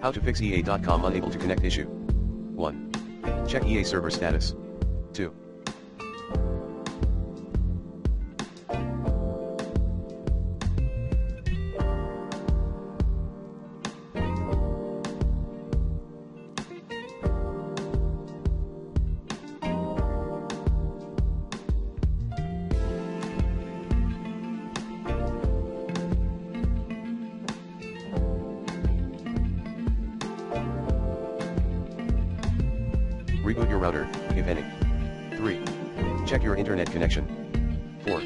How to fix EA.com unable to connect issue. 1. Check EA server status. 2. Reboot your router, if any. 3. Check your internet connection. 4.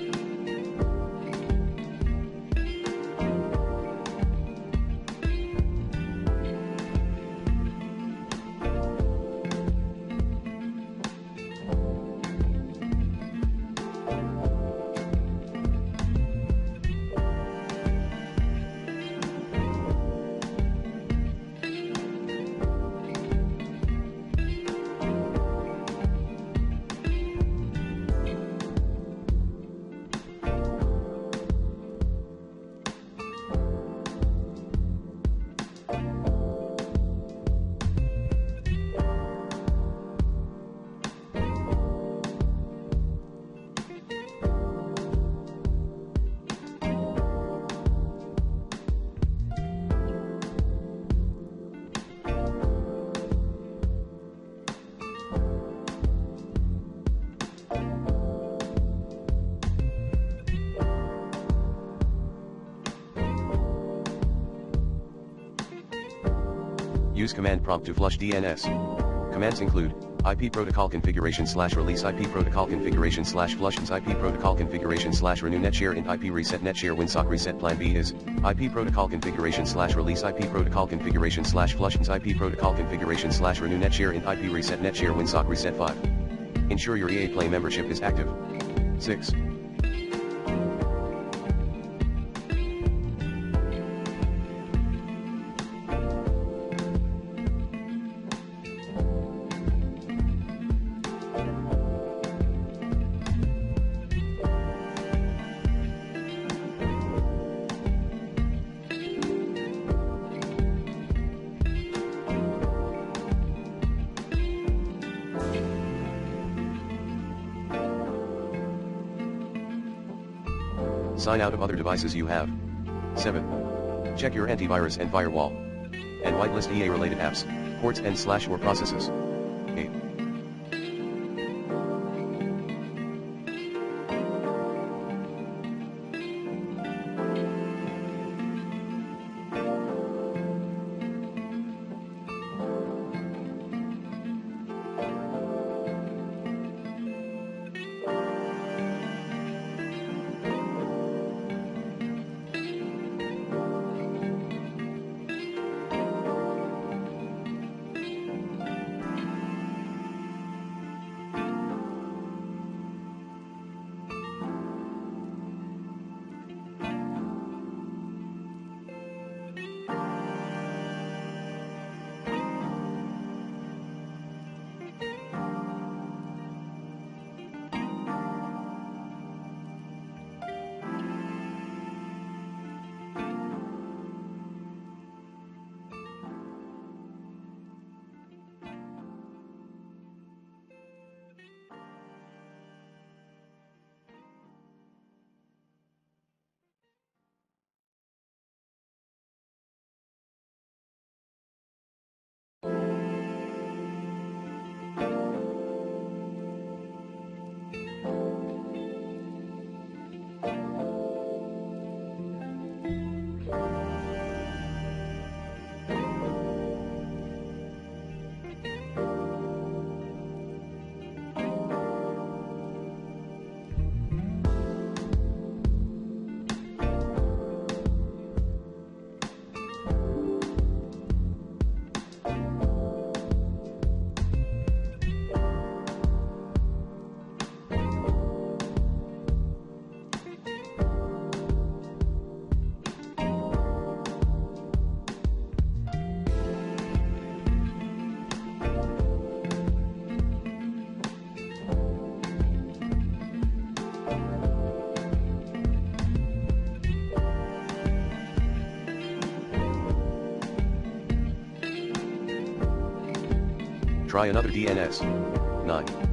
Use command prompt to flush DNS. Commands include IP protocol configuration / release IP protocol configuration / flushes IP protocol configuration / renew netshare int IP reset netshare winsock reset plan B is IP protocol configuration / release IP protocol configuration / flushes IP protocol configuration / renew netshare int IP reset netshare winsock reset 5. Ensure your EA Play membership is active. 6. Sign out of other devices you have. 7. Check your antivirus and firewall. And whitelist EA-related apps, ports and / or processes. 8. Try another DNS. 9.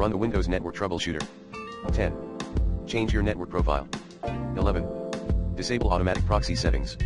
Run the Windows Network Troubleshooter. 10. Change your network profile. 11. Disable automatic proxy settings.